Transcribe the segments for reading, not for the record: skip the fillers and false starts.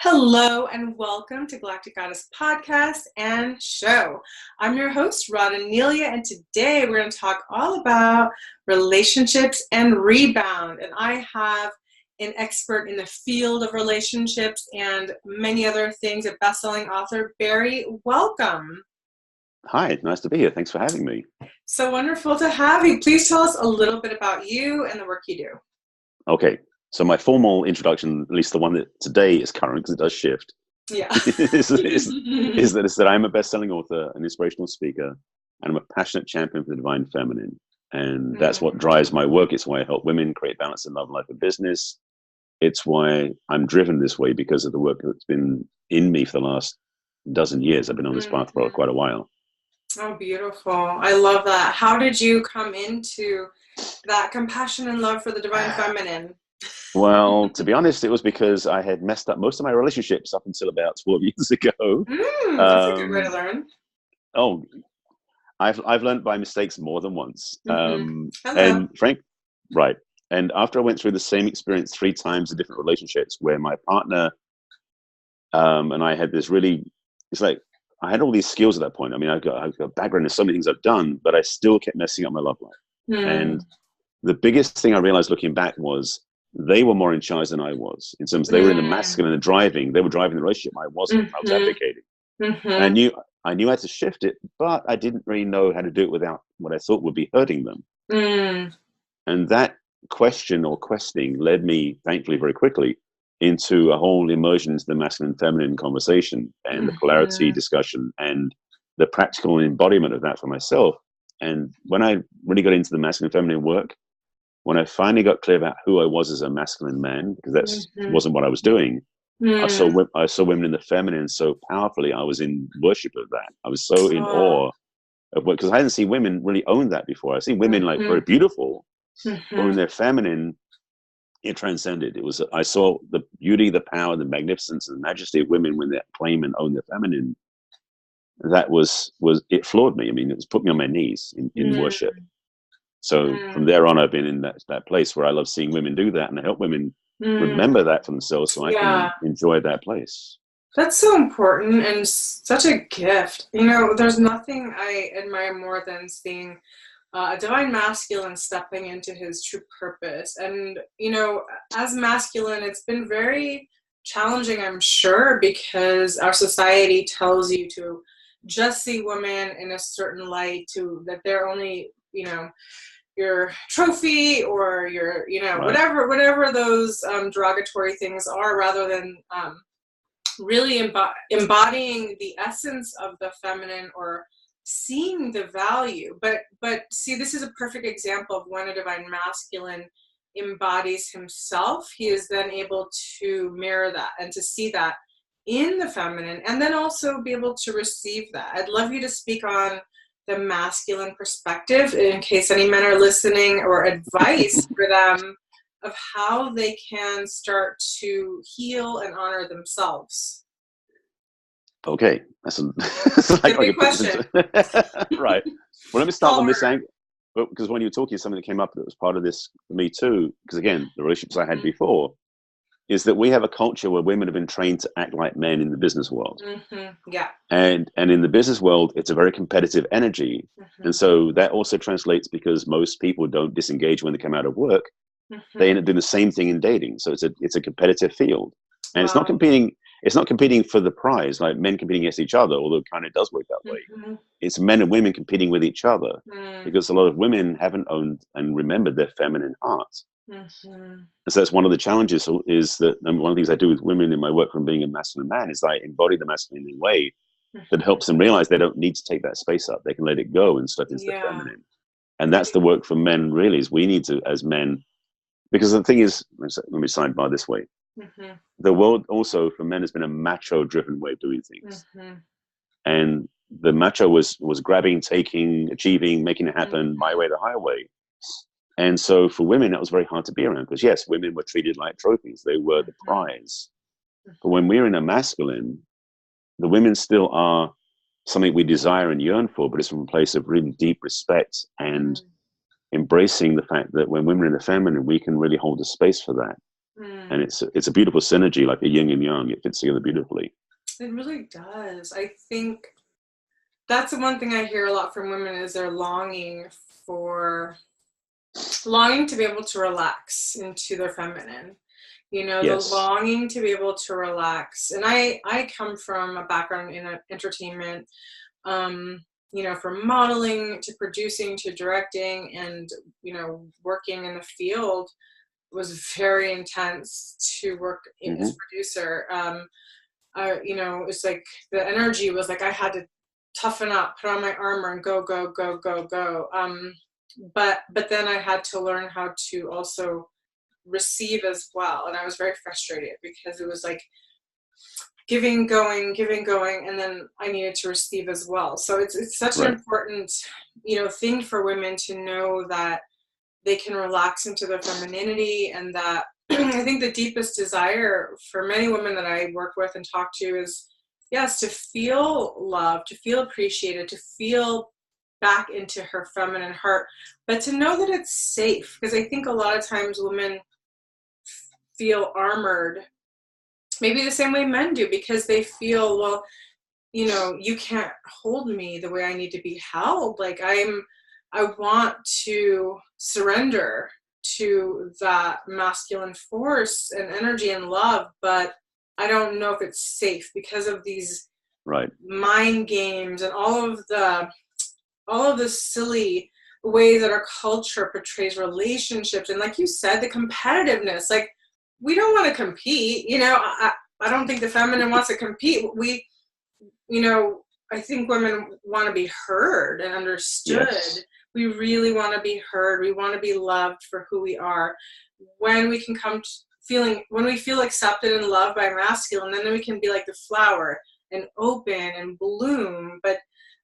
Hello and welcome to Galactic Goddess Podcast and Show. I'm your host, Rod Anelia, and today we're going to talk all about relationships and rebound. And I have an expert in the field of relationships and many other things, a best-selling author. Barry, welcome. Hi, nice to be here. Thanks for having me. So wonderful to have you. Please tell us a little bit about you and the work you do. Okay. So my formal introduction, at least the one that today is current because it does shift, Yeah. is that I'm a best-selling author, an inspirational speaker, and I'm a passionate champion for the divine feminine. And that's what drives my work. It's why I help women create balance in love, life, and business. It's why I'm driven this way because of the work that's been in me for the last dozen years. I've been on this path for quite a while. Oh, beautiful. I love that. How did you come into that compassion and love for the divine feminine? Well, to be honest, it was because I had messed up most of my relationships up until about 12 years ago. That's a good way to learn. Oh, I've learned by mistakes more than once. Hello. Right. And after I went through the same experience 3 times in different relationships where my partner and I had this really, it's like I had all these skills at that point. I mean, I've got a background in so many things I've done, but I still kept messing up my love life. And the biggest thing I realized looking back was they were more in charge than I was. In terms, they were in the masculine and driving. They were driving the relationship. I wasn't. I was abdicating. And I knew how to shift it, but I didn't really know how to do it without what I thought would be hurting them. And that question or questioning led me, thankfully, very quickly into a whole immersion into the masculine and feminine conversation and the polarity discussion and the practical embodiment of that for myself. And when I really got into the masculine and feminine work, when I finally got clear about who I was as a masculine man, because that wasn't what I was doing, I saw women in the feminine so powerfully. I was in worship of that. I was so in awe of what, because I hadn't seen women really own that before. I've seen women like very beautiful, but when they're feminine, it transcended. I saw the beauty, the power, the magnificence, and the majesty of women when they claim and own their feminine. That it floored me. I mean, it was put me on my knees in worship. So from there on, I've been in that place where I love seeing women do that, and I help women remember that for themselves so I can enjoy that place. That's so important and such a gift. You know, there's nothing I admire more than seeing a divine masculine stepping into his true purpose. And, you know, as masculine, it's been very challenging, I'm sure, because our society tells you to just see women in a certain light, that they're only, you know, your trophy or your, you know, whatever those derogatory things are, rather than really embodying the essence of the feminine or seeing the value. But see, this is a perfect example of when a divine masculine embodies himself. He is then able to mirror that and to see that in the feminine, and then also be able to receive that. I'd love you to speak on the masculine perspective in case any men are listening, or advice for them of how they can start to heal and honor themselves. Okay, that's a big question. Right. Well, let me start on this angle, because when you were talking, something that came up that was part of this for me too, because again, the relationships I had before, is that we have a culture where women have been trained to act like men in the business world. Yeah. And in the business world, it's a very competitive energy. And so that also translates because most people don't disengage when they come out of work. They end up doing the same thing in dating. So it's a competitive field. And it's not competing for the prize, like men competing against each other, although it kind of does work that way. It's men and women competing with each other because a lot of women haven't owned and remembered their feminine hearts. And so that's one of the challenges, is that one of the things I do with women in my work from being a masculine man is I embody the masculine in a way that helps them realize they don't need to take that space up. They can let it go and step into the feminine. And that's the work for men, really, is we need to, as men, because the thing is, let me sidebar this way. The world also for men has been a macho-driven way of doing things. And the macho was grabbing, taking, achieving, making it happen, my way, the highway. And so for women, that was very hard to be around because, yes, women were treated like trophies. They were the prize. But when we're in a masculine, the women still are something we desire and yearn for, but it's from a place of really deep respect and embracing the fact that when women are in the feminine, we can really hold a space for that. And Mm. it's a beautiful synergy, like a yin and yang. It fits together beautifully. It really does. I think that's the one thing I hear a lot from women is they're for longing to be able to relax into their feminine. You know, the Yes. longing to be able to relax. And I come from a background in entertainment, you know, from modeling to producing to directing, and, you know, working in the field was very intense to work as Hmm. producer. You know, it's like the energy was like I had to toughen up, put on my armor, and go, go, go, go, go. But then I had to learn how to also receive as well, and I was very frustrated because it was like giving, going, and then I needed to receive as well. So it's such an Right. important, you know, thing for women to know that they can relax into their femininity, and that I think the deepest desire for many women that I work with and talk to is, yes, to feel loved, to feel appreciated, to feel back into her feminine heart, but to know that it's safe. Because I think a lot of times women feel armored, maybe the same way men do, because they feel, well, you know, you can't hold me the way I need to be held. Like I want to surrender to that masculine force and energy and love, but I don't know if it's safe because of these Right. mind games and all of the silly way that our culture portrays relationships. And like you said, the competitiveness, like we don't want to compete, you know. I don't think the feminine wants to compete. You know, I think women want to be heard and understood. Yes. We really want to be heard. We want to be loved for who we are. When we can come to when we feel accepted and loved by masculine, then we can be like the flower and open and bloom. But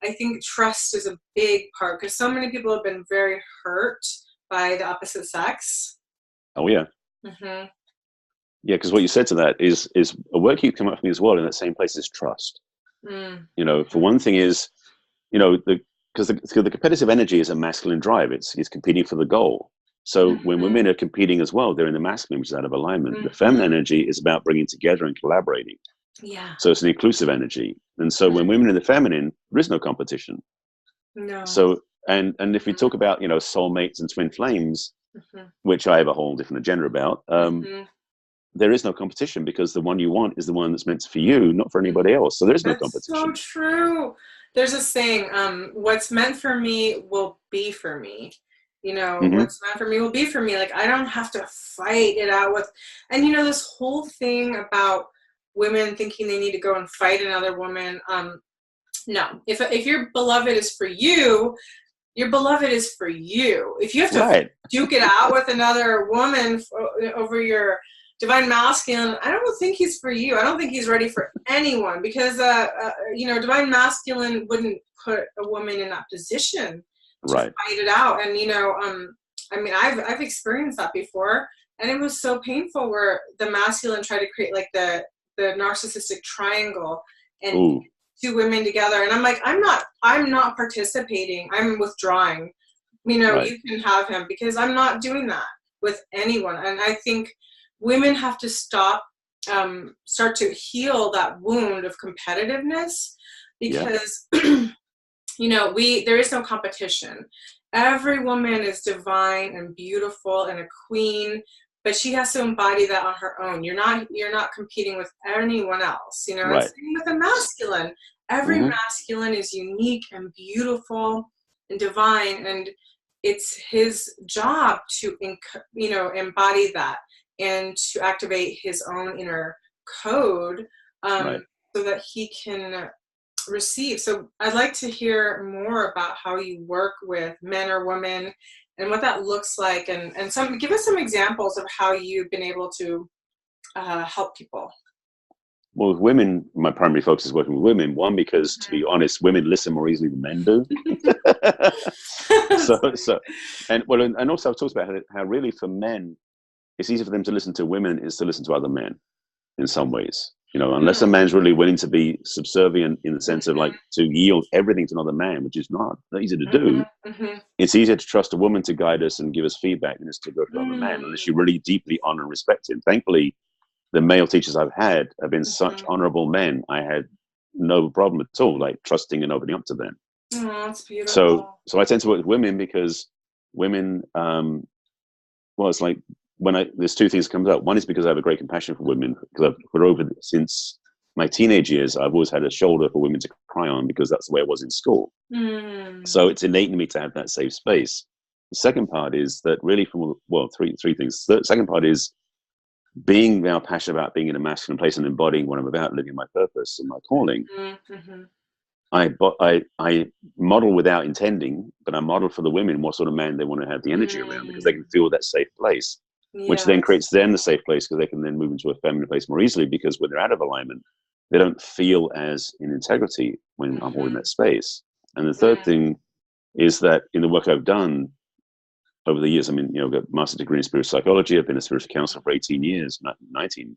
I think trust is a big part because so many people have been very hurt by the opposite sex. Oh yeah. Mm-hmm. Yeah, because what you said to that is a word keeps coming up for me as well in that same place is trust. Mm. You know, for one thing is, you know, because the competitive energy is a masculine drive. It's competing for the goal. So when Mm-hmm. women are competing as well, they're in the masculine, which is out of alignment. The Mm-hmm. feminine energy is about bringing together and collaborating. Yeah. So it's an inclusive energy. And so when women are in the feminine, there is no competition. No. So and if we talk about, you know, soulmates and twin flames, Mm-hmm. which I have a whole different agenda about, Mm-hmm. there is no competition because the one you want is the one that's meant for you, not for anybody else. So there is no That's so competition. true. There's a saying, what's meant for me will be for me. You know, Hmm. what's meant for me will be for me. Like I don't have to fight it out with, and you know, this whole thing about women thinking they need to go and fight another woman. No, if your beloved is for you, your beloved is for you. If you have to Right. duke it out with another woman over your divine masculine, I don't think he's for you. I don't think he's ready for anyone because, you know, divine masculine wouldn't put a woman in that position to Right. fight it out. And, you know, I mean, I've experienced that before, and it was so painful where the masculine tried to create like the narcissistic triangle and Ooh. two women together, and I'm like, I'm not participating, I'm withdrawing. You know, Right. you can have him because I'm not doing that with anyone. And I think women have to start to heal that wound of competitiveness Yeah. because you know, there is no competition. Every woman is divine and beautiful and a queen, but she has to embody that on her own. You're not competing with anyone else, you know. And Right. same with a masculine. Every Hmm. masculine is unique and beautiful and divine, and it's his job to you know, embody that and to activate his own inner code, Right. so that he can receive. So I'd like to hear more about how you work with men or women and what that looks like, and give us some examples of how you've been able to help people. Well, with women, my primary focus is working with women. One, because to be honest, women listen more easily than men do. so, and well, and also I've talked about how really for men, it's easier for them to listen to women is to listen to other men in some ways. unless a man's really willing to be subservient in the sense of like to yield everything to another man, which is not easy to do. It's easier to trust a woman to guide us and give us feedback than it is to go to another man, unless you really deeply honor and respect him. Thankfully, the male teachers I've had have been such honorable men. I had no problem at all, like trusting and opening up to them. Oh, that's So beautiful. I tend to work with women because women, well, it's like there's two things that comes up. One is because I have a great compassion for women, because since my teenage years, I've always had a shoulder for women to cry on because that's the way it was in school. So it's innate in me to have that safe space. The second part is that really three things. The second part is being now passionate about being in a masculine place and embodying what I'm about, living my purpose and my calling. I model without intending, but I model for the women what sort of man they want to have the energy around, because they can feel that safe place, which then creates them the safe place, because they can then move into a feminine place more easily, because when they're out of alignment, they don't feel as in integrity when I'm holding that space. And the third thing is that in the work I've done over the years, I mean, I've got a master's degree in spiritual psychology. I've been a spiritual counselor for 18 years, 19.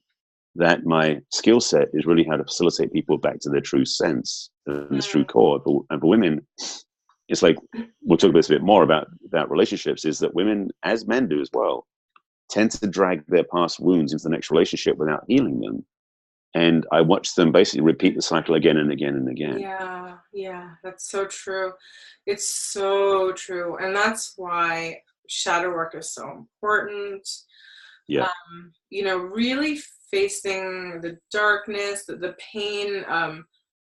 That my skill set is really how to facilitate people back to their true sense and this true core. And for women, it's like, we'll talk about this a bit more about relationships, is that women, as men do as well, tend to drag their past wounds into the next relationship without healing them. And I watch them basically repeat the cycle again and again and again. Yeah, that's so true. It's so true. And that's why shadow work is so important. Yeah. Really facing the darkness, the pain,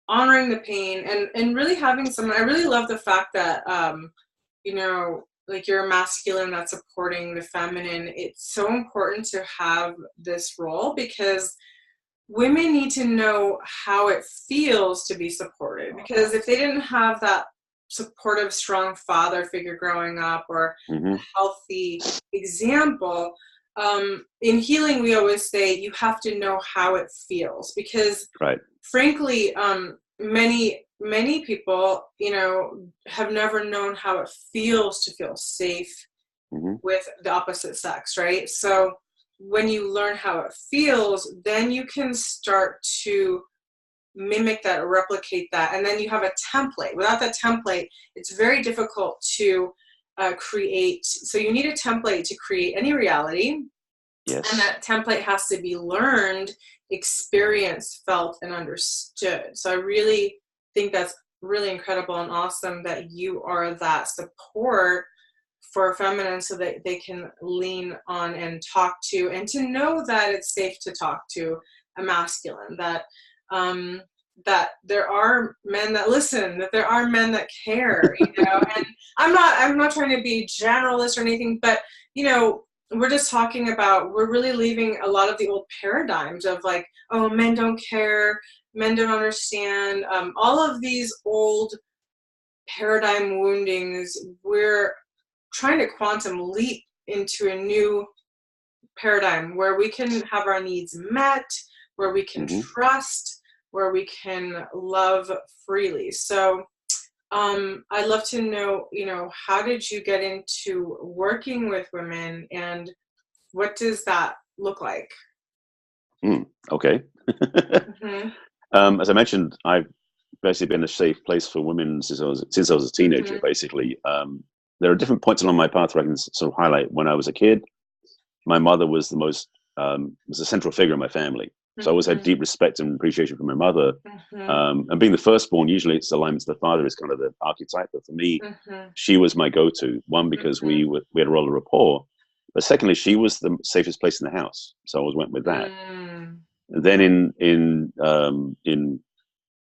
honoring the pain, and really having someone. I really love the fact that, like, you're a masculine that's supporting the feminine. It's so important to have this role, because women need to know how it feels to be supported, because if they didn't have that supportive, strong father figure growing up, or a healthy example, in healing, we always say you have to know how it feels, because frankly, many people, have never known how it feels to feel safe with the opposite sex, right? So when you learn how it feels, then you can start to mimic that or replicate that, and then you have a template. Without that template, it's very difficult to create. So you need a template to create any reality. Yes. And that template has to be learned, experienced, felt, and understood. So I really think that's really incredible and awesome that you are that support for feminine, so that they can lean on and talk to, and to know that it's safe to talk to a masculine, that that there are men that listen, that there are men that care, and I'm not trying to be generalist or anything, but we're just talking about, we're really leaving a lot of the old paradigms of like, oh, men don't care, men don't understand, all of these old paradigm woundings. We're trying to quantum leap into a new paradigm where we can have our needs met, where we can trust, where we can love freely. So I'd love to know, how did you get into working with women, and what does that look like? Okay. As I mentioned, I've basically been a safe place for women since I was a teenager, basically. There are different points along my path where I can sort of highlight. When I was a kid, my mother was was a central figure in my family. So I always had deep respect and appreciation for my mother. And being the firstborn, usually it's alignment to the father is kind of the archetype. But for me, she was my go-to. One, because we had a role of rapport. But secondly, she was the safest place in the house. So I always went with that. And then in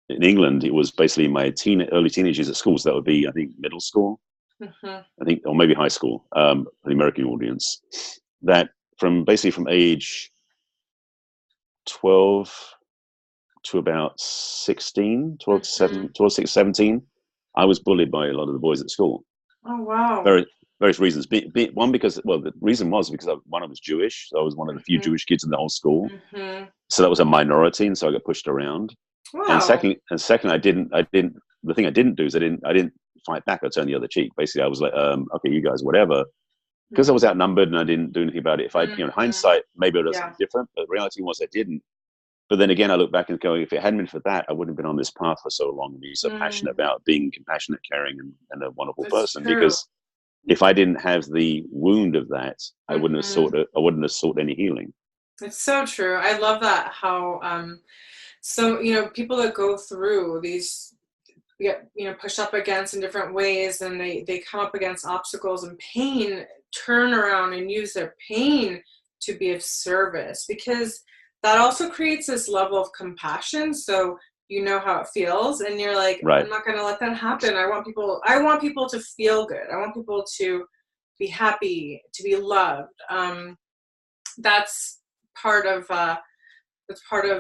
England, it was basically my early teenage years at school. So that would be, I think, middle school, I think, or maybe high school, for the American audience. That from age 12 to about 16, 12 to 17, I was bullied by a lot of the boys at school. Oh, wow. Various reasons. One, because, the reason was because I was Jewish. So I was one of the few Jewish kids in the whole school. So that was a minority, and so I got pushed around. Wow. And second, the thing I didn't do is I didn't fight back. I turned the other cheek. Basically, I was like, okay, you guys, whatever. Because I was outnumbered and I didn't do anything about it. If I, hindsight, maybe it would have something different, but the reality was I didn't. But then again, I look back and go, if it hadn't been for that, I wouldn't have been on this path for so long and be so passionate about being compassionate, caring, and a wonderful It's person. true. Because if I didn't have the wound of that, I wouldn't have sought any healing. It's so true. I love that how so people that go through these get pushed up against in different ways, and they come up against obstacles and pain, turn around and use their pain to be of service, because that also creates this level of compassion. So you know how it feels, and you're like, Right. I'm not going to let that happen. I want people to feel good. I want people to be happy, to be loved. That's part of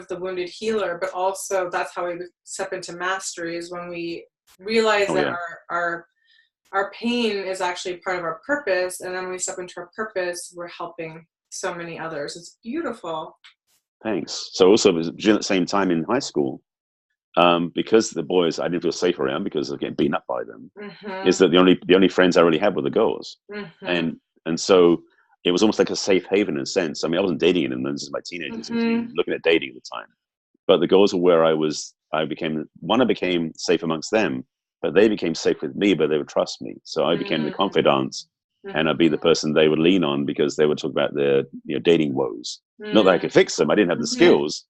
the wounded healer, but also that's how we step into mastery, is when we realize that our pain is actually part of our purpose, and then when we step into our purpose, we're helping so many others. It's beautiful. Thanks. So also at the same time in high school, because the boys I didn't feel safe around because of getting beaten up by them, is that the only friends I really had were the girls, and so it was almost like a safe haven in a sense. I mean, I wasn't dating anyone; this is my teenagers, looking at dating at the time. But the girls were where I became safe amongst them, but they became safe with me, but they would trust me. So I became the confidant, and I'd be the person they would lean on because they would talk about their dating woes. Not that I could fix them; I didn't have the skills,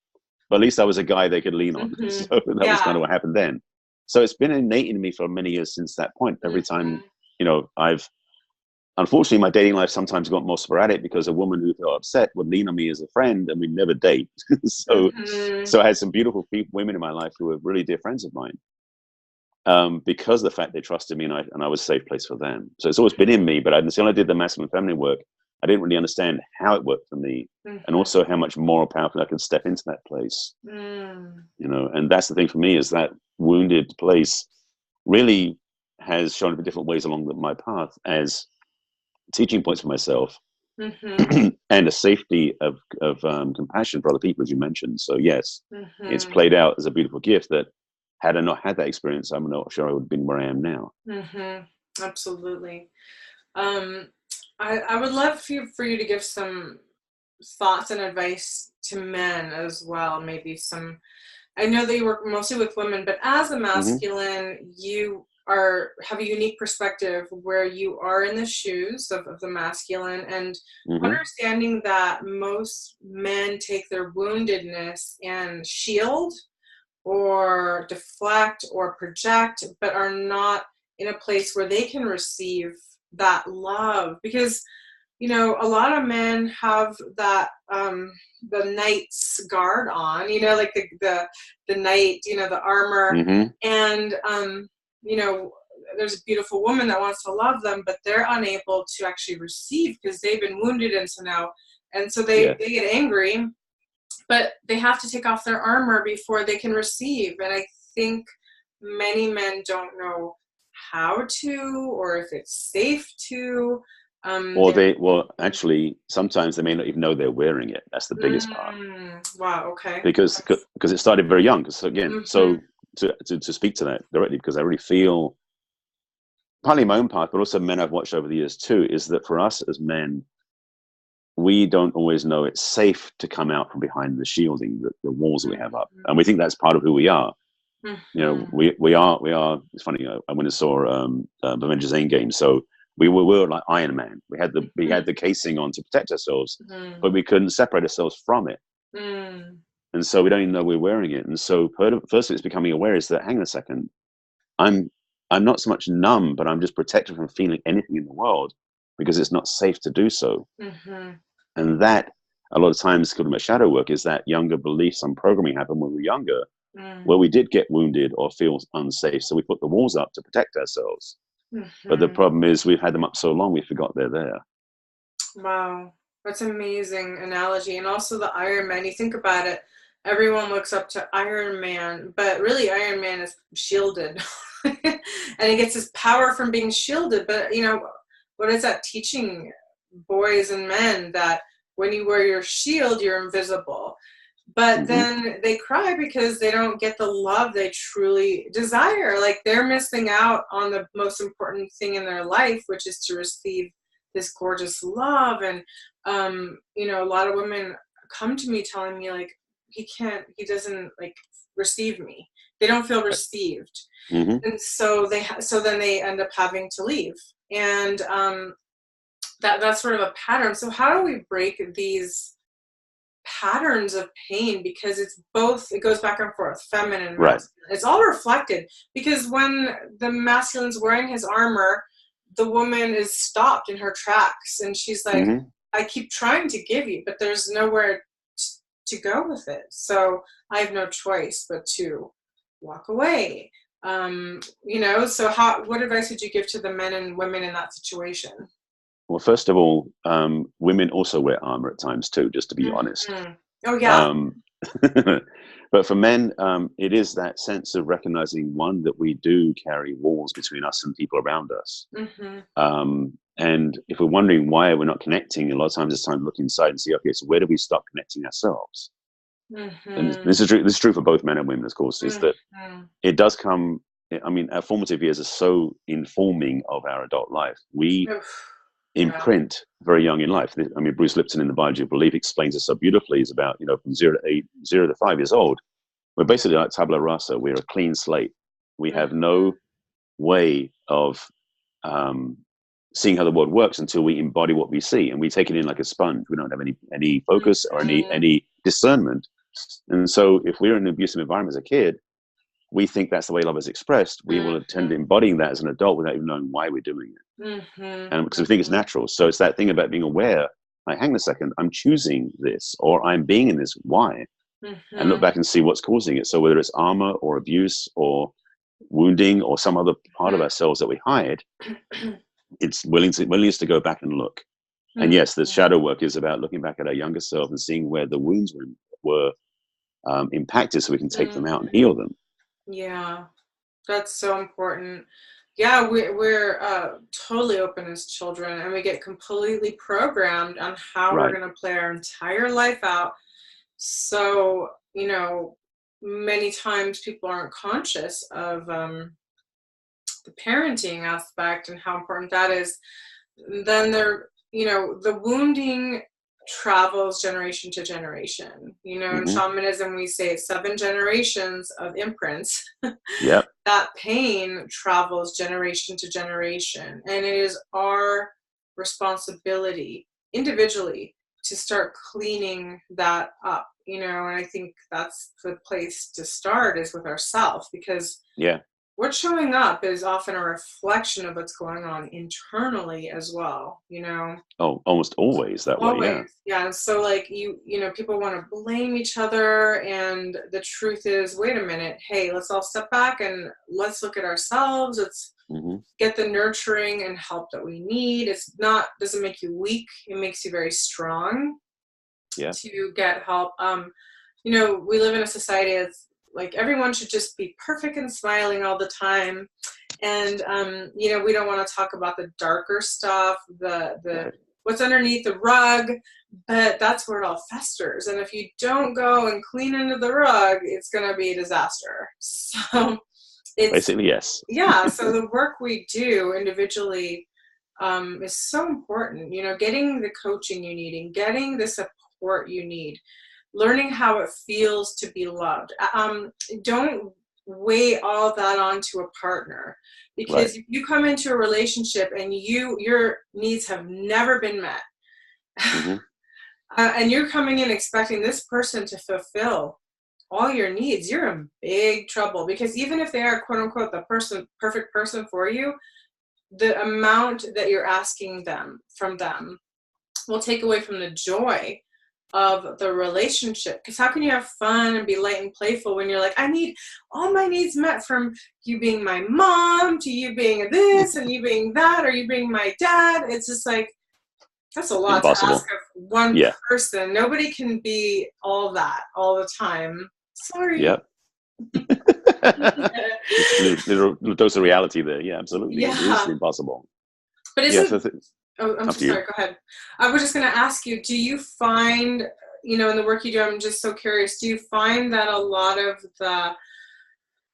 but at least I was a guy they could lean on. So that was kind of what happened then. So it's been innate in me for many years since that point. Every time, unfortunately, my dating life sometimes got more sporadic because a woman who felt upset would lean on me as a friend, and we'd never date. So I had some beautiful women in my life who were really dear friends of mine, because of the fact they trusted me, and I was a safe place for them. So it's always been in me, but until I did the masculine feminine work, I didn't really understand how it worked for me, and also how much more powerful I could step into that place. And that's the thing for me, is that wounded place really has shown up in different ways along my path as teaching points for myself, and a safety of compassion for other people, as you mentioned. So yes, it's played out as a beautiful gift that had I not had that experience, I'm not sure I would have been where I am now. Absolutely. I would love for you to give some thoughts and advice to men as well. Maybe I know that you work mostly with women, but as a masculine, you have a unique perspective where you are in the shoes of the masculine, and understanding that most men take their woundedness and shield or deflect or project, but are not in a place where they can receive that love. Because a lot of men have that the knight's guard on, like the knight, the armor, and there's a beautiful woman that wants to love them, but they're unable to actually receive because they've been wounded, and so they get angry, but they have to take off their armor before they can receive. And I think many men don't know how to, or if it's safe to. Actually, sometimes they may not even know they're wearing it. That's the biggest part. Wow. Okay. Because it started very young. So again, so to speak to that directly, because I really feel, partly my own path, but also men I've watched over the years too, is that for us as men, we don't always know it's safe to come out from behind the shielding, the walls that we have up, and we think that's part of who we are. We are. It's funny. I went and saw Avengers Endgame, so we were like Iron Man. We had the casing on to protect ourselves, but we couldn't separate ourselves from it, and so we don't even know we're wearing it. And so first, it's becoming aware is that, hang on a second, I'm not so much numb, but I'm just protected from feeling anything in the world because it's not safe to do so. And that, a lot of times, called my shadow work, is that younger beliefs and programming happened when we were younger, where we did get wounded or feel unsafe. So we put the walls up to protect ourselves. But the problem is we've had them up so long, we forgot they're there. Wow. That's an amazing analogy. And also the Iron Man, you think about it, everyone looks up to Iron Man, but really Iron Man is shielded. And he gets his power from being shielded. But, what is that teaching boys and men, that when you wear your shield, you're invisible? But then they cry because they don't get the love they truly desire. Like, they're missing out on the most important thing in their life, which is to receive this gorgeous love. And, a lot of women come to me telling me, like, he doesn't like receive me. They don't feel received. Mm-hmm. And so so then they end up having to leave. And that's sort of a pattern. So how do we break these patterns of pain? Because it's both, it goes back and forth, feminine and masculine. It's all reflected, because when the masculine's wearing his armor, the woman is stopped in her tracks, and she's like, I keep trying to give you, but there's nowhere to go with it. So I have no choice but to walk away. So what advice would you give to the men and women in that situation? Well, first of all, women also wear armor at times too, just to be honest. Oh, yeah. But for men, it is that sense of recognizing, one, that we do carry walls between us and people around us. And if we're wondering why we're not connecting, a lot of times it's time to look inside and see, okay, so where do we stop connecting ourselves? And this is true for both men and women, of course, is that it does come, I mean, our formative years are so informing of our adult life. We imprint very young in life. I mean, Bruce Lipton in The Biology of Belief explains it so beautifully. It's about, from 0 to 5 years old, we're basically like tabula rasa. We're a clean slate. We have no way of seeing how the world works until we embody what we see, and we take it in like a sponge. We don't have any focus or any discernment. And so if we're in an abusive environment as a kid, we think that's the way love is expressed. We will tend to embodying that as an adult without even knowing why we're doing it. And because we think it's natural. So it's that thing about being aware, like, hang on a second, I'm choosing this, or I'm being in this. Why? And look back and see what's causing it. So whether it's armor or abuse or wounding or some other part of ourselves that we hide, it's willingness to go back and look. And yes, the shadow work is about looking back at our younger self and seeing where the wounds were impacted, so we can take them out and heal them. Yeah, that's so important. Yeah, we're totally open as children, and we get completely programmed on how we're going to play our entire life out. So, many times people aren't conscious of the parenting aspect and how important that is. Then the wounding travels generation to generation. In shamanism, we say 7 generations of imprints. That pain travels generation to generation, and it is our responsibility individually to start cleaning that up. And I think that's the place to start, is with ourselves, because what's showing up is often a reflection of what's going on internally as well, Oh, almost always that way. Yeah. So like, people want to blame each other, and the truth is, wait a minute, hey, let's all step back and let's look at ourselves. Let's get the nurturing and help that we need. Doesn't make you weak. It makes you very strong to get help. We live in a society that's like, everyone should just be perfect and smiling all the time. And, we don't want to talk about the darker stuff, the what's underneath the rug, but that's where it all festers. And if you don't go and clean into the rug, it's going to be a disaster. So it's basically, yes. Yeah. So the work we do individually is so important, getting the coaching you need and getting the support you need, learning how it feels to be loved. Don't weigh all that onto a partner, because if you come into a relationship and your needs have never been met, and you're coming in expecting this person to fulfill all your needs, you're in big trouble. Because even if they are, quote unquote, the perfect person for you, the amount that you're asking from them will take away from the joy of the relationship. Because how can you have fun and be light and playful when you're like, I need all my needs met, from you being my mom to you being this and you being that, or you being my dad? It's just like, that's a lot to ask of one person. Nobody can be all that all the time. Sorry. Little dose of reality there. Yeah, absolutely. It is impossible. But I'm so sorry. Go ahead. I was just going to ask you, do you find, in the work you do, I'm just so curious, do you find that a lot of the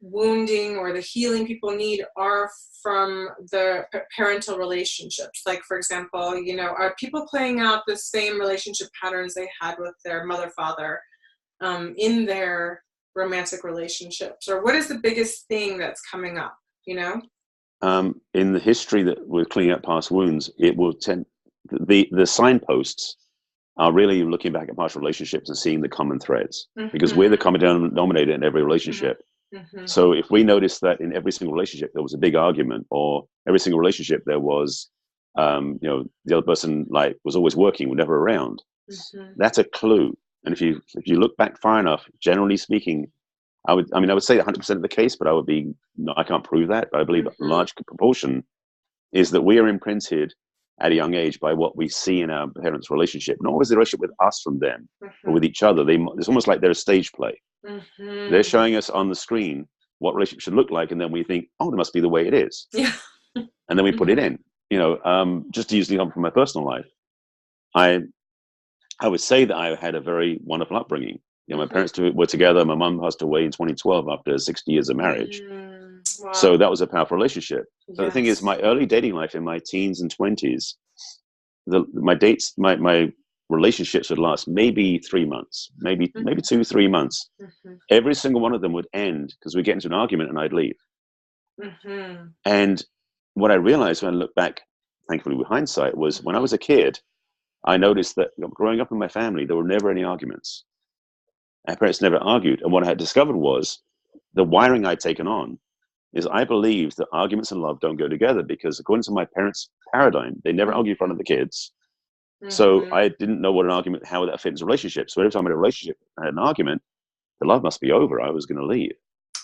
wounding or the healing people need are from the parental relationships? Like, for example, are people playing out the same relationship patterns they had with their mother, father, in their romantic relationships? Or what is the biggest thing that's coming up, you know? In the history that we're cleaning up past wounds, it will tend, the signposts are really looking back at past relationships and seeing the common threads, because we're the common denominator in every relationship. So if we notice that in every single relationship there was a big argument, or every single relationship there was, you know, the other person like was always working, were never around, that's a clue. And if you look back far enough, generally speaking, I would say 100% of the case, but no, I can't prove that. But I believe a large proportion is that we are imprinted at a young age by what we see in our parents' relationship, not always the relationship with us from them, but with each other. It's almost like they're a stage play. They're showing us on the screen what relationship should look like, and then we think, oh, it must be the way it is. Yeah. And then we put it in. You know, just to use the example from my personal life, I would say that I had a very wonderful upbringing. You know, my parents were together. My mum passed away in 2012 after 60 years of marriage. Wow. So that was a powerful relationship. But the thing is, my early dating life in my teens and 20s, my relationships would last maybe 3 months, maybe 2-3 months. Every single one of them would end because we'd get into an argument and I'd leave. And what I realized when I look back, thankfully with hindsight, was when I was a kid, I noticed that, you know, growing up in my family, there were never any arguments. Our parents never argued. And what I had discovered was the wiring I'd taken on is I believed that arguments and love don't go together, because according to my parents' paradigm, they never argue in front of the kids. So I didn't know what an argument, how that fit into a relationship. So every time I had a relationship, I had an argument, the love must be over. I was going to leave.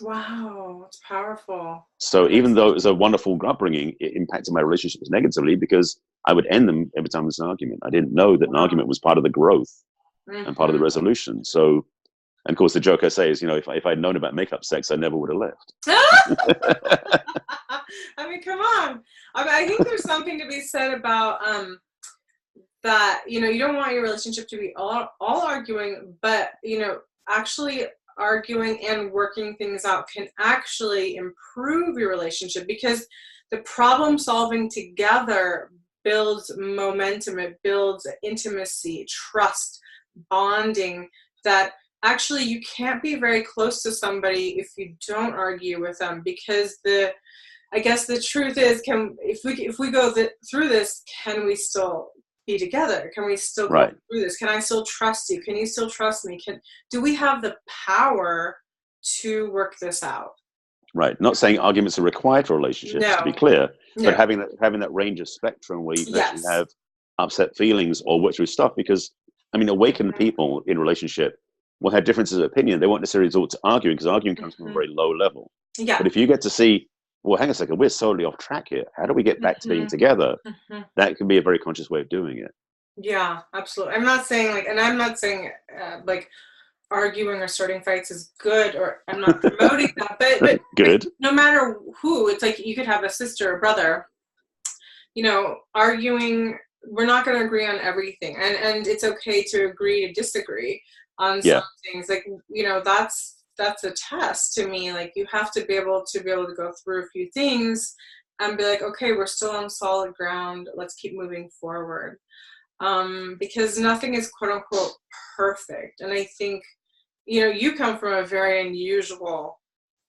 Wow, it's powerful. So even though it was a wonderful upbringing, it impacted my relationships negatively because I would end them every time there's an argument. I didn't know that an argument was part of the growth and part of the resolution. So, and of course, the joke I say is, you know, if I'd known about makeup sex, I never would have left. I mean, come on. I think there's something to be said about that, you know, you don't want your relationship to be all arguing, but, you know, actually arguing and working things out can actually improve your relationship, because the problem solving together builds momentum, it builds intimacy, trust, bonding, that actually you can't be very close to somebody if you don't argue with them, because I guess the truth is, if we go through this, can we still be together? Can we still go through this? Can I still trust you? Can you still trust me? Do we have the power to work this out? Right. Not saying arguments are required for relationships, to be clear, but having that range of spectrum where you can actually have upset feelings or work through stuff. Because, I mean, awakened people in relationship will have differences of opinion. They won't necessarily resort to arguing, because arguing comes from a very low level. But if you get to see, well, hang on a second, we're solely off track here. How do we get back to being together? That can be a very conscious way of doing it. Yeah, absolutely. I'm not saying like arguing or starting fights is good, or I'm not promoting that, but good. Like, no matter who, it's like you could have a sister or brother, you know, arguing, we're not going to agree on everything, and it's okay to agree to disagree on some things. Like, you know, that's a test to me. Like, you have to be able to go through a few things and be like, okay, we're still on solid ground, let's keep moving forward, because nothing is quote unquote perfect. And I think, you know, you come from a very unusual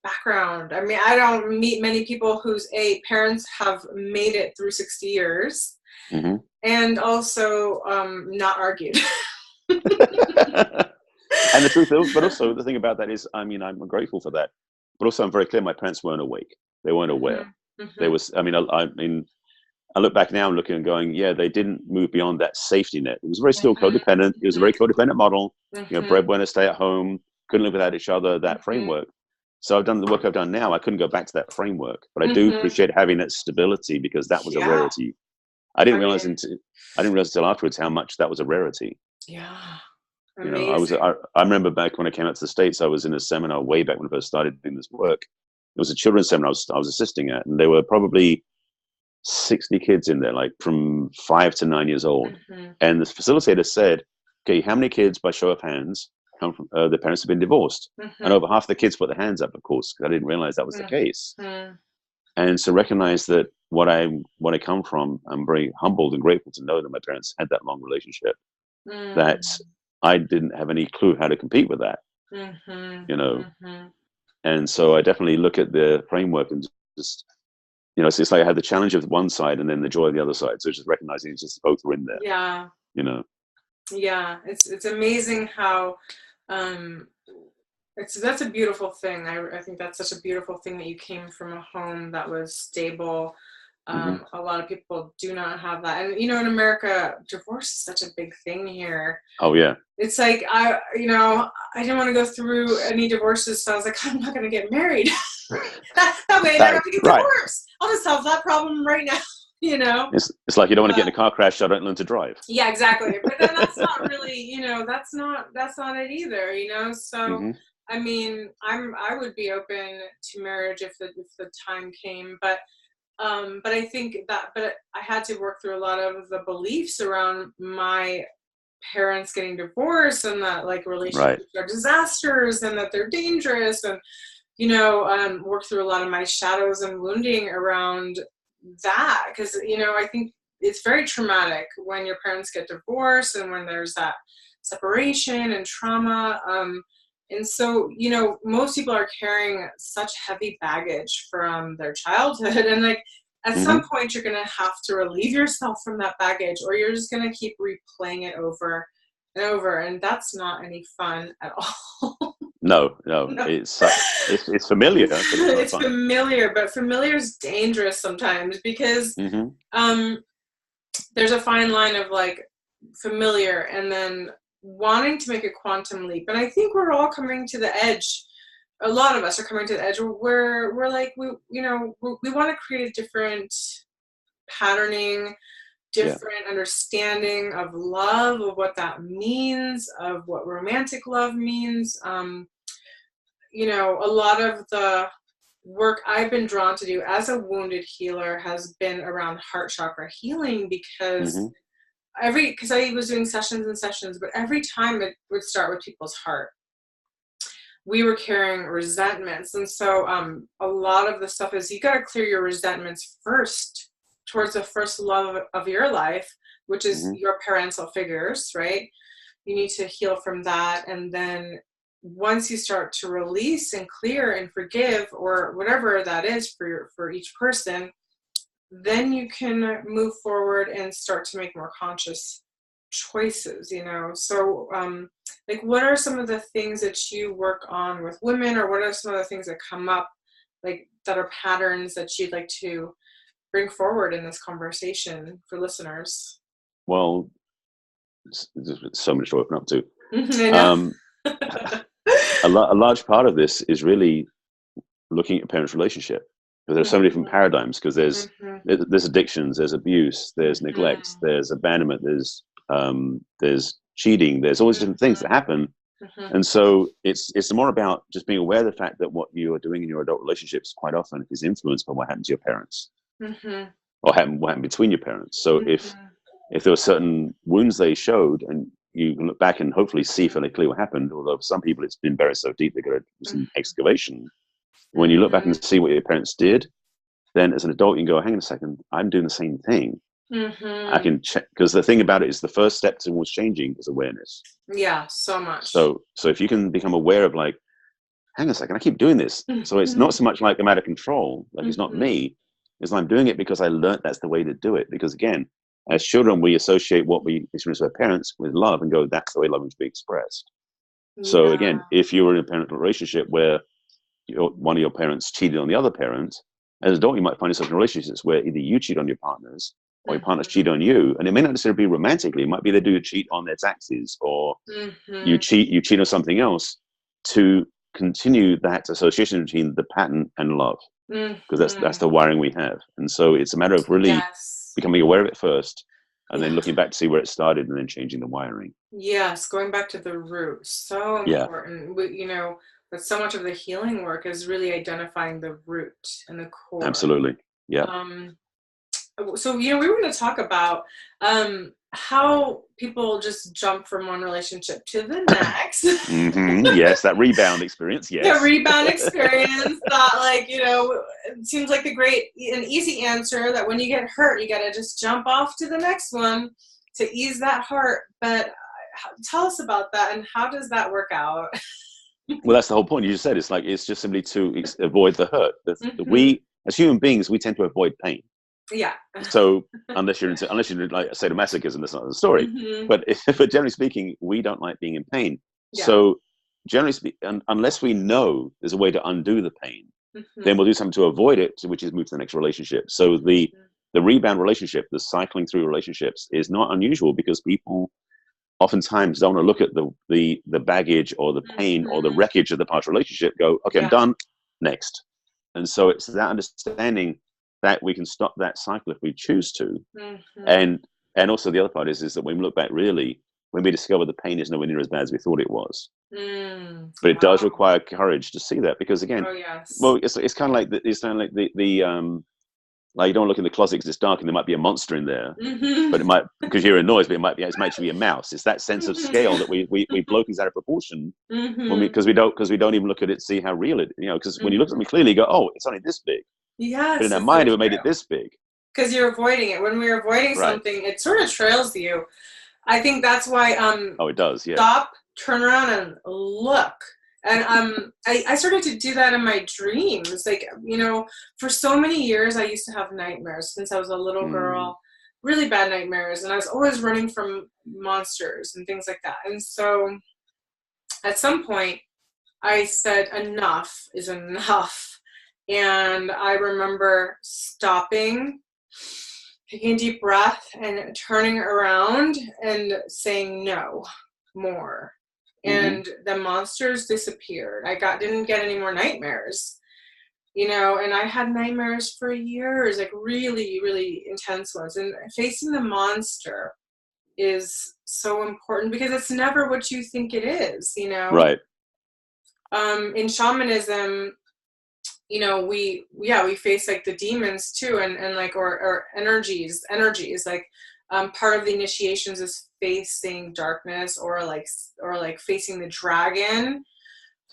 background. I mean, I don't meet many people whose parents have made it through 60 years and also not argued. And the truth is, but also the thing about that is, I mean, I'm grateful for that, but also I'm very clear my parents weren't awake. They weren't aware. There was, I mean, I look back now and looking and going, yeah, they didn't move beyond that safety net. It was very still codependent. It was a very codependent model. You know, breadwinner, stay at home, couldn't live without each other, that framework. So I've done the work I've done now. I couldn't go back to that framework, but I do appreciate having that stability, because that was a rarity. I didn't realize until afterwards how much that was a rarity. Yeah. You know, I remember back when I came out to the States, I was in a seminar way back when I first started doing this work. It was a children's seminar I was assisting at, and there were probably 60 kids in there, like from 5 to 9 years old. And the facilitator said, okay, how many kids by show of hands come from their parents have been divorced? And over half the kids put their hands up, of course, because I didn't realize that was the case. And so recognize that what I come from, I'm very humbled and grateful to know that my parents had that long relationship. That I didn't have any clue how to compete with that, Mm-hmm. you know. Mm-hmm. And so I definitely look at the framework and just, so it's like I had the challenge of one side and then the joy of the other side. So just recognizing it's just both are in there, Yeah. you know. Yeah. It's amazing how, um, that's a beautiful thing. I think that's such a beautiful thing that you came from a home that was stable. Hmm. A lot of people do not have that. And, in America, divorce is such a big thing here. Oh yeah. It's like, I didn't want to go through any divorces. So I was like, I'm not going to get married. that way I never have to get Right. divorced. I'll just solve that problem right now, It's like you don't want to get in a car crash, so I don't learn to drive. Yeah, exactly. But then that's not really, that's not it either, So, Hmm. I mean, I would be open to marriage if the time came, but I think but I had to work through a lot of the beliefs around my parents getting divorced, and that like Right. relationships are disasters and that they're dangerous, and work through a lot of my shadows and wounding around that, because I think it's very traumatic when your parents get divorced and when there's that separation and trauma. And so, most people are carrying such heavy baggage from their childhood. And like, at Hmm. some point, you're going to have to relieve yourself from that baggage, or you're just going to keep replaying it over and over. And that's not any fun at all. No, No. it's familiar, but it's not It's fun. familiar, but familiar is dangerous sometimes, because Hmm. there's a fine line of like familiar and then wanting to make a quantum leap. And I think we're all coming to the edge. A lot of us are coming to the edge where we're like, we want to create a different patterning, Yeah. different understanding of love, of what that means, of what romantic love means. A lot of the work I've been drawn to do as a wounded healer has been around heart chakra healing, because Hmm. because I was doing sessions and sessions, but every time it would start with people's heart. We were carrying resentments. And so a lot of the stuff is, you got to clear your resentments first towards the first love of your life, which is Hmm. your parental figures, right? You need to heal from that. And then once you start to release and clear and forgive, or whatever that is for each person, then you can move forward and start to make more conscious choices. So like, what are some of the things that you work on with women, or what are some of the things that come up, like, that are patterns that you'd like to bring forward in this conversation for listeners? Well, there's so much to open up to. I know. Um, a large part of this is really looking at parents' relationship, because there's so many different paradigms. Because there's addictions, there's abuse, there's neglect, there's abandonment, there's cheating, there's all these different things that happen. And so it's more about just being aware of the fact that what you are doing in your adult relationships quite often is influenced by what happened to your parents, or what happened between your parents. So if there were certain wounds they showed, and you can look back and hopefully see fairly clearly what happened, although for some people it's been buried so deep they've got to do some excavation. When you look back and see what your parents did, then as an adult you can go, hang on a second, I'm doing the same thing. I can check, because the thing about it is the first step towards changing is awareness. Yeah, so much. So if you can become aware of, like, hang on a second, I keep doing this. So it's not so much like I'm out of control, like it's not me, it's I'm doing it because I learned that's the way to do it. Because again, as children, we associate what we experience with our parents with love and go, that's the way love is to be expressed. So again, if you were in a parental relationship where one of your parents cheated on the other parent, as an adult, you might find yourself in relationships where either you cheat on your partners or your partners cheat on you. And it may not necessarily be romantically. It might be they do cheat on their taxes, or you cheat on something else to continue that association between the pattern and love. Because that's the wiring we have. And so it's a matter of really becoming aware of it first, and then looking back to see where it started, and then changing the wiring. Yes, going back to the root, so important. But so much of the healing work is really identifying the root and the core. Absolutely. Yeah. So we were going to talk about how people just jump from one relationship to the next. Yes, that rebound experience. Yes. The rebound experience. That, like, it seems like the great and easy answer, that when you get hurt, you got to just jump off to the next one to ease that heart. But tell us about that, and how does that work out? Well, that's the whole point. You just said it's just simply to avoid the hurt. We, as human beings, we tend to avoid pain. Yeah. So unless you're like sadomasochism, that's not the story. But generally speaking, we don't like being in pain. Yeah. So generally speaking, unless we know there's a way to undo the pain, then we'll do something to avoid it, which is move to the next relationship. So the rebound relationship, the cycling through relationships, is not unusual because people oftentimes don't want to look at the baggage or the pain or the wreckage of the past relationship. Go, okay, I'm done. Next. And so it's that understanding that we can stop that cycle if we choose to. And also the other part is that when we look back, really, when we discover the pain is nowhere near as bad as we thought it was. But it does require courage to see that, because again, well, it's kind of like like you don't look in the closet because it's dark and there might be a monster in there, but it might, because you're in noise, but it's actually be a mouse. It's that sense of scale that we blow things out of proportion because we don't even look at it to see how real it, because when you look at something clearly, you go, oh, it's only this big. Yes. But in our mind, it made it this big. Because you're avoiding it. When we're avoiding something, it sort of trails you. I think that's why. Oh, it does. Yeah. Stop, turn around, and look. And I started to do that in my dreams. Like, for so many years, I used to have nightmares since I was a little girl, really bad nightmares. And I was always running from monsters and things like that. And so at some point, I said, enough is enough. And I remember stopping, taking a deep breath, and turning around and saying, no more. And the monsters disappeared. I didn't get any more nightmares, and I had nightmares for years, like really, really intense ones. And facing the monster is so important because it's never what you think it is, Right. In shamanism, we face like the demons too, and like, or energies, like, part of the initiations is facing darkness or like facing the dragon.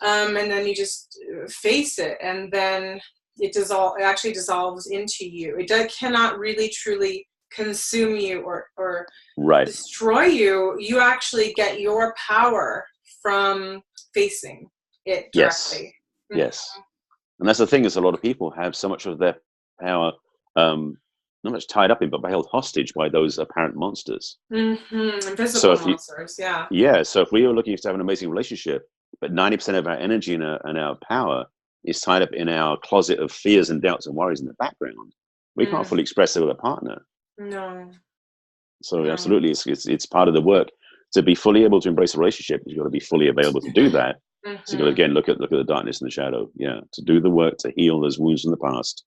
And then you just face it, and then it actually dissolves into you. It cannot really truly consume you or destroy you. You actually get your power from facing it directly. Yes. And that's the thing, is a lot of people have so much of their power not much tied up in, but held hostage by those apparent monsters. Invisible monsters, yeah. Yeah, so if we were looking to have an amazing relationship, but 90% of our energy and our power is tied up in our closet of fears and doubts and worries in the background, we can't fully express it with a partner. No. So absolutely, it's part of the work. To be fully able to embrace a relationship, you've got to be fully available to do that. So you've got to, again, look at the darkness and the shadow. Yeah, to do the work to heal those wounds in the past.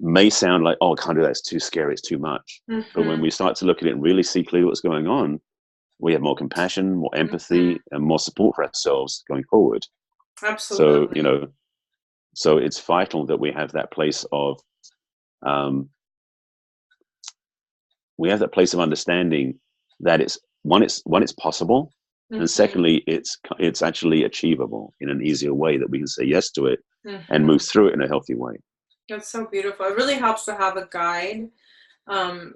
May sound like, oh, I can't do that, it's too scary, it's too much. But when we start to look at it and really see clearly what's going on, we have more compassion, more empathy, and more support for ourselves going forward. Absolutely. So, so it's vital that we have that place of, understanding that it's possible, and secondly, it's actually achievable in an easier way, that we can say yes to it and move through it in a healthy way. That's so beautiful. It really helps to have a guide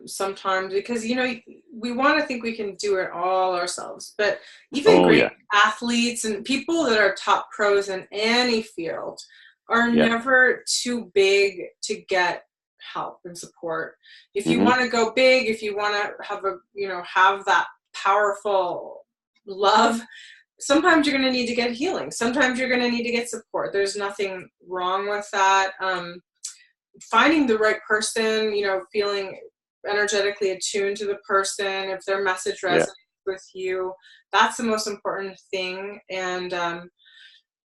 sometimes, because we want to think we can do it all ourselves, but even great athletes and people that are top pros in any field are never too big to get help and support. If you want to go big, if you want to have have that powerful love, sometimes you're going to need to get healing. Sometimes you're going to need to get support. There's nothing wrong with that. Finding the right person, feeling energetically attuned to the person, if their message resonates with you, that's the most important thing. And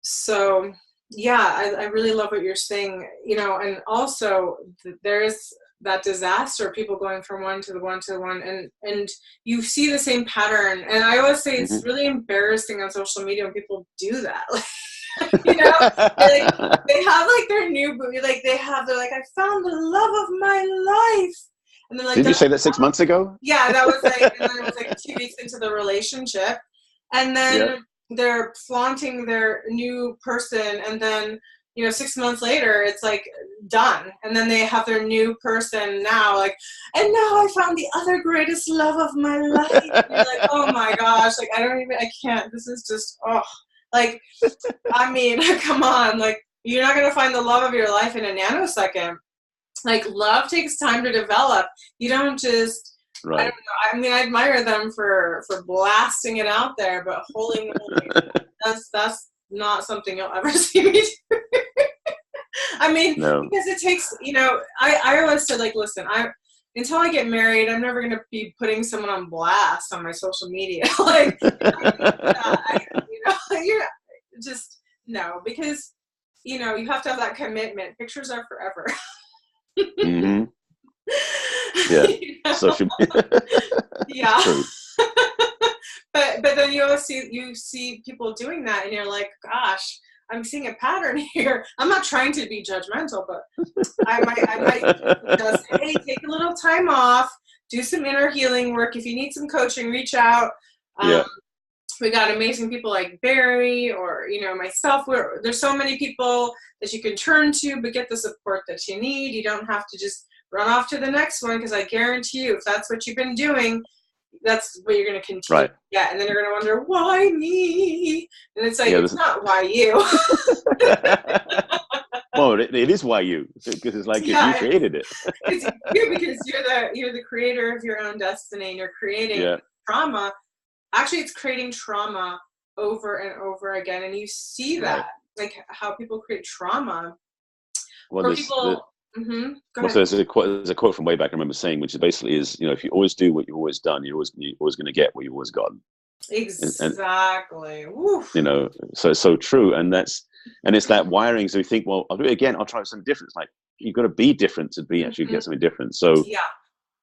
so I really love what you're saying, and also there's that disaster, people going from one to the one to the one, and you see the same pattern. And I always say it's really embarrassing on social media when people do that. They have like their new booty, they're like, I found the love of my life. And then did you say that 6 months ago? Yeah, that was and then it was like 2 weeks into the relationship, and then they're flaunting their new person, and then 6 months later, it's like done. And then they have their new person now, like, and now I found the other greatest love of my life. And you're like, oh my gosh, like, I can't, this is just, like, I mean, come on, like, you're not going to find the love of your life in a nanosecond. Like, love takes time to develop. You don't just, right. I don't know. I mean, I admire them for blasting it out there, but holy moly, that's not something you'll ever see me do. I mean, no. because it takes, I always said, like, listen, until I get married, I'm never going to be putting someone on blast on my social media. Like, you're just, no, because, you have to have that commitment. Pictures are forever. Mm-hmm. Yeah. Social media. Yeah. But then you see people doing that, and you're like, gosh, I'm seeing a pattern here. I'm not trying to be judgmental, but I might just, hey, take a little time off, do some inner healing work. If you need some coaching, reach out. We got amazing people like Barry or, myself. There's so many people that you can turn to, but get the support that you need. You don't have to just run off to the next one, because I guarantee you, if that's what you've been doing, that's what you're going to continue. Right. Yeah, and then you're going to wonder, why me? And it's like, it's not why you. Well, it is why you, because it's like you created it. It's you, because you're the creator of your own destiny, and you're creating trauma. Actually, it's creating trauma over and over again, and you see that, like how people create trauma. Well, for people. So there's a quote from way back I remember saying, which basically is, if you always do what you've always done, you're always going to get what you've always gotten. Exactly. So it's so true, and it's that wiring. So we think, well, I'll do it again. I'll try something different. It's like, you've got to be different to be actually get something different. So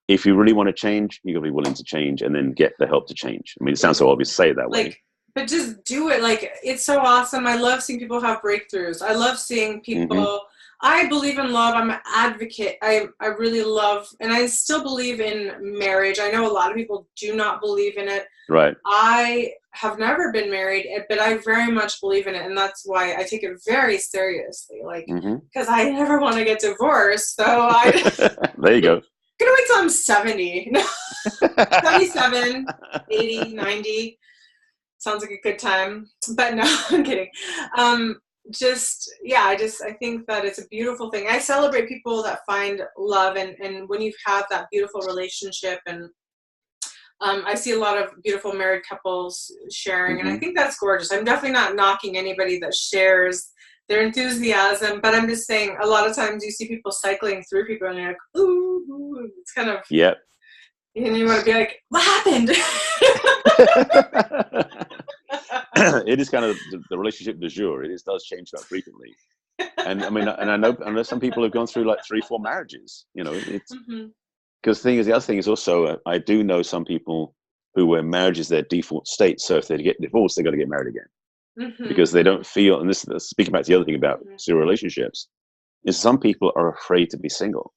if you really want to change, you've got to be willing to change, and then get the help to change. I mean, it sounds so obvious to say it that way. But just do it. Like, it's so awesome. I love seeing people have breakthroughs. I love seeing people. I believe in love. I'm an advocate. I really love, and I still believe in marriage. I know a lot of people do not believe in it. Right. I have never been married, but I very much believe in it, and that's why I take it very seriously. Like, because I never want to get divorced. So there you go. Gonna wait till I'm 70. 77, 80, 90. Sounds like a good time. But no, I'm kidding. I think that it's a beautiful thing. I celebrate people that find love, and when you've had that beautiful relationship, and I see a lot of beautiful married couples sharing, and I think that's gorgeous. I'm definitely not knocking anybody that shares their enthusiasm, but I'm just saying, a lot of times you see people cycling through people, and you're like, ooh, it's kind of, and you want to be like, what happened? It is kind of the relationship du jour. It does change quite frequently. And I mean, and I know some people have gone through like 3-4 marriages, it's because the other thing is also, I do know some people where marriage is their default state. So if they get divorced, they got to get married again because they don't feel, and this speaking back to the other thing about serial relationships, is some people are afraid to be single.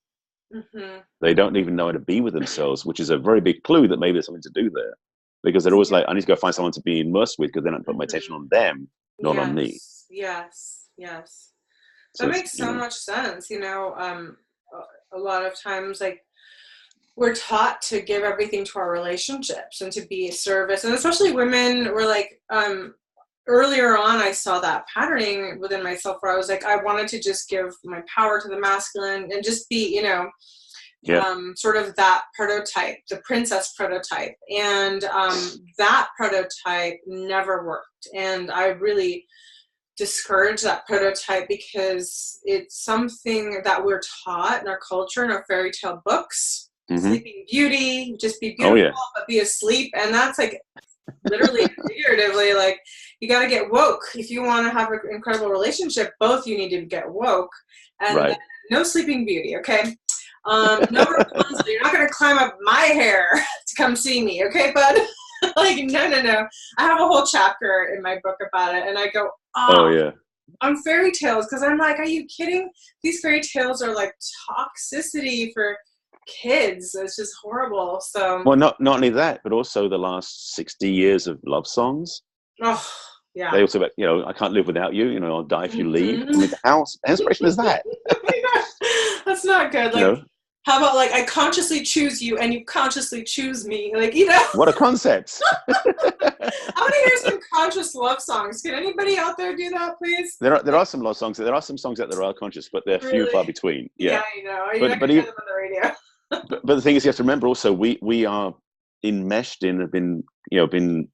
They don't even know how to be with themselves, which is a very big clue that maybe there's something to do there. Because they're always like, I need to go find someone to be immersed with, because then I put my attention on them, not on me. Yes. So that makes so much sense. A lot of times, like, we're taught to give everything to our relationships and to be a service. And especially women, we're like, earlier on, I saw that patterning within myself where I was like, I wanted to just give my power to the masculine and just be, sort of that prototype, the princess prototype. And that prototype never worked. And I really discourage that prototype, because it's something that we're taught in our culture, in our fairy tale books. Sleeping Beauty, just be beautiful, but be asleep. And that's like literally figuratively, like, you got to get woke. If you want to have an incredible relationship, both you need to get woke. And no Sleeping Beauty, okay? No Rapunzel. You're not going to climb up my hair to come see me, okay, bud? Like, no. I have a whole chapter in my book about it, and I go, on fairy tales, because I'm like, are you kidding? These fairy tales are like toxicity for kids. It's just horrible. So, well, not only that, but also the last 60 years of love songs. They Yeah. also, I can't live without you. I'll die if you leave. I Mhm. mean, how inspirational is that? That's not good. You Like, know, how about like I consciously choose you and you consciously choose me? Like, what a concept. I want to hear some conscious love songs. Can anybody out there do that, please? There are some love songs. There are some songs that are conscious, but they're few and Really? far between. Yeah, Yeah, I know. You're but not but gonna hear even, them on the radio. but the thing is, you have to remember also we are enmeshed in have been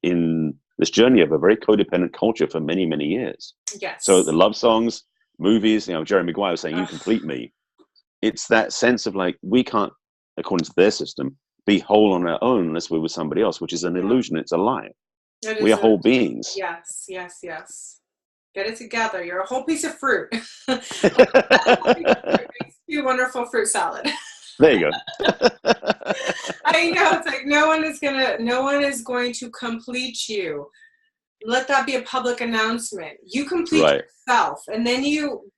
in this journey of a very codependent culture for many years. So the Yes. love songs, movies, Jerry Maguire was saying, "You Ugh, complete me." It's that sense of like we can't, according to their system, be whole on our own unless we're with somebody else, which is an yeah. illusion. It's a lie. It We is are a whole beings. yes, yes, yes. Get it together. You're a whole piece of fruit. That whole piece of fruit makes you a wonderful fruit salad. There you go. I know it's like no one is going to complete you. Let that be a public announcement. You complete Right. yourself, and then you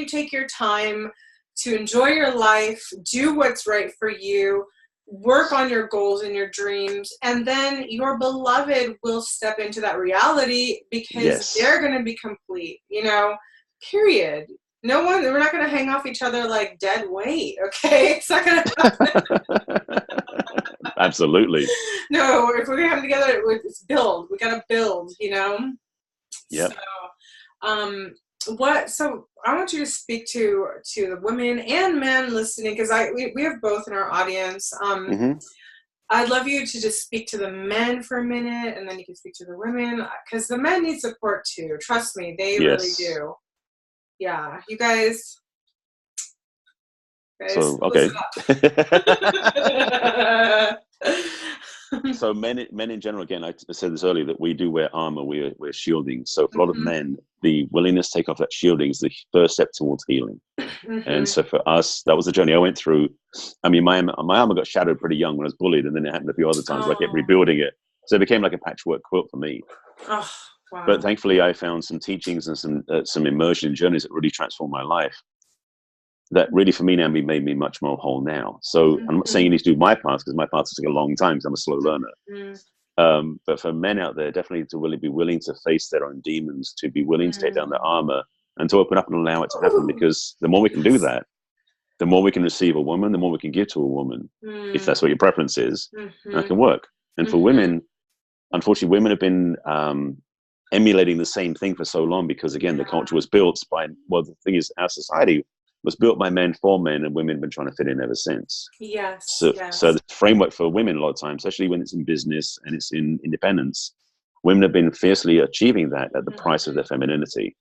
take your time to enjoy your life, do what's right for you, work on your goals and your dreams, and then your beloved will step into that reality because Yes. they're going to be complete, period. We're not going to hang off each other like dead weight, okay? It's not going to happen. Absolutely. No, if we're going to come together, it's build. We got to build. So, Yep. um, so I want you to speak to the women and men listening, because we have both in our audience. Hmm. I'd love you to just speak to the men for a minute, and then you can speak to the women, because the men need support too. Trust me, they really Yes. do. Yeah, you guys, So, listen okay. up. So men in general, again, I said this earlier, that we do wear armor, we're shielding. So for a lot of Mhm, men, the willingness to take off that shielding is the first step towards healing. And mhm. so for us, that was the journey I went through. I mean, my armor got shattered pretty young when I was bullied, and then it happened a few other times where I kept Oh, rebuilding it. So it became like a patchwork quilt for me. oh, But wow. thankfully, I found some teachings and some immersion journeys that really transformed my life. That really, for me now, made me much more whole now. So I'm not saying Mhm, you need to do my path, because my path took a long time because I'm a slow learner. mhm, But for men out there, definitely to really be willing to face their own demons, to be willing to take down their mhm. armor, and to open up and allow it to happen. Ooh, Because the more we can do yes. that, the more we can receive a woman, the more we can give to a woman, if Mm, that's what your preference is, and that mhm, can work. And for mhm. women, unfortunately, women have been emulating the same thing for so long, because again, the Yeah. culture was built by, well, the thing is, our society was built by men for men, and women have been trying to fit in ever since. Yes, So yes. the framework for women, a lot of times, especially when it's in business and it's in independence, women have been fiercely achieving that at the price of Mhm. their femininity.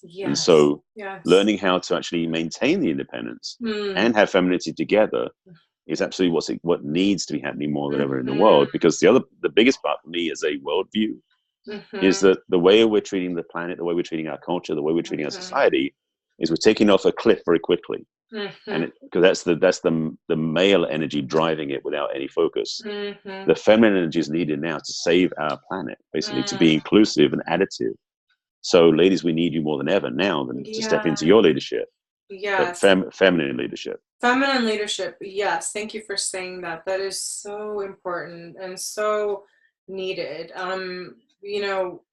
And Yes, so yes. learning how to actually maintain the independence Mm, and have femininity together is absolutely what needs to be happening more than ever in the mhm, world. Because the biggest part for me as a worldview is mhm, that the way we're treating the planet, the way we're treating our culture, the way we're treating our mhm, society, is we're taking off a cliff very quickly. mhm, And because that's the male energy driving it without any focus. mhm, The feminine energy is needed now to save our planet, basically to be mm. inclusive and additive. So, ladies, we need you more than ever now than to step Yeah, into your leadership, but yes. feminine leadership. Feminine leadership, yes. Thank you for saying that. That is so important and so needed. You know,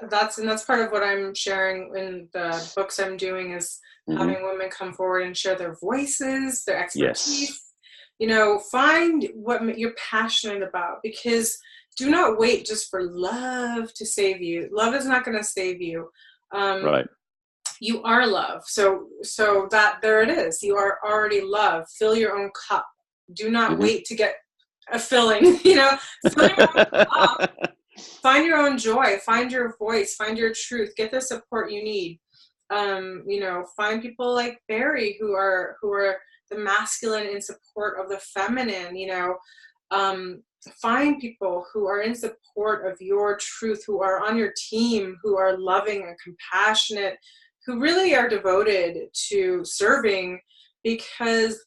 that's part of what I'm sharing in the books I'm doing, is Hmm. having women come forward and share their voices, their Yes. expertise. Find what you're passionate about, because do not wait just for love to save you. Love is not going to save you. Um, Right. you are love. So that there it is. You are already love. Fill your own cup. Do not Hmm. wait to get a filling. Fill your own cup. Find your own joy, find your voice, find your truth, get the support you need. Find people like Barry who are the masculine in support of the feminine. Um, find people who are in support of your truth, who are on your team, who are loving and compassionate, who really are devoted to serving, because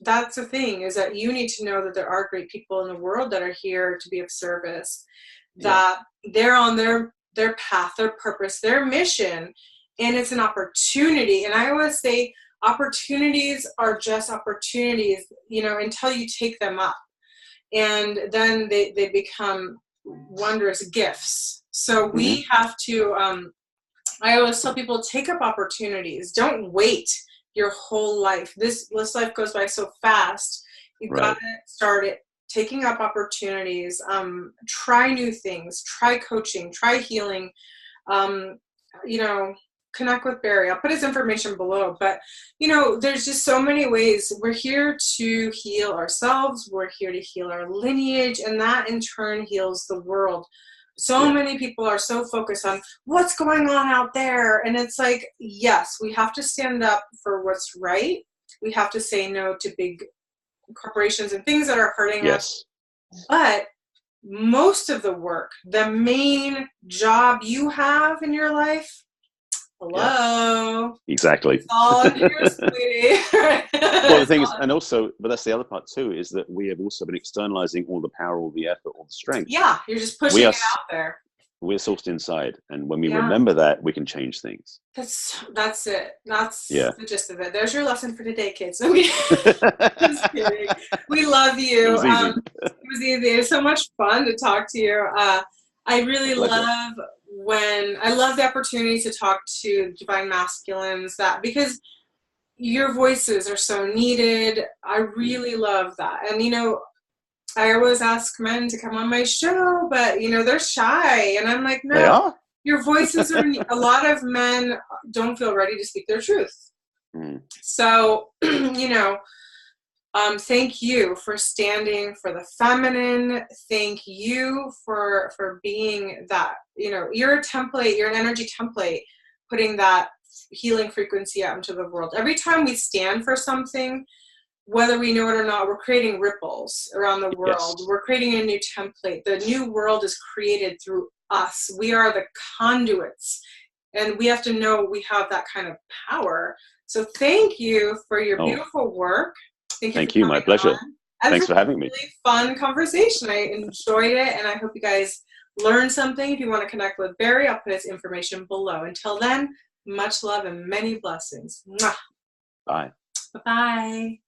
that's the thing, is that you need to know that there are great people in the world that are here to be of service, Yeah. that they're on their path, their purpose, their mission, and it's an opportunity. And I always say opportunities are just opportunities, until you take them up, and then they become wondrous gifts. So we have to, I always tell people, take up opportunities. Don't wait your whole life. This life goes by so fast. You've got to start it, taking up opportunities, try new things, try coaching, try healing, you know, connect with Barry. I'll put his information below, but you know, there's just so many ways. We're here to heal ourselves. We're here to heal our lineage, and that in turn heals the world. So many people are so focused on what's going on out there. And it's like, yes, we have to stand up for what's right. We have to say no to big corporations and things that are hurting us. But most of the work, the main job you have in your life, hello. Exactly. It's all in here, sweetie. Well, the thing is, and also, but that's the other part too, is that we have also been externalizing all the power, all the effort, all the strength. Yeah, you're just pushing it out there. We're sourced inside, and when we remember that, we can change things. That's it. That's the gist of it. There's your lesson for today, kids. So just kidding. We love you. It was easy. It was so much fun to talk to you. I really love the opportunity to talk to divine masculines, because your voices are so needed. I really love that. And, you know, I always ask men to come on my show, but, you know, they're shy. And I'm like, no, your voices are, a lot of men don't feel ready to speak their truth. So, you know, thank you for standing for the feminine. Thank you for being that, you know, you're a template, you're an energy template, putting that healing frequency out into the world. Every time we stand for something, whether we know it or not, we're creating ripples around the world. We're creating a new template. The new world is created through us. We are the conduits, and we have to know we have that kind of power. So thank you for your beautiful work. Thank you. My pleasure. Thanks for having me. Really fun conversation. I enjoyed it, and I hope you guys learned something. If you want to connect with Barry, I'll put his information below. Until then, much love and many blessings. Mwah. Bye. Bye-bye.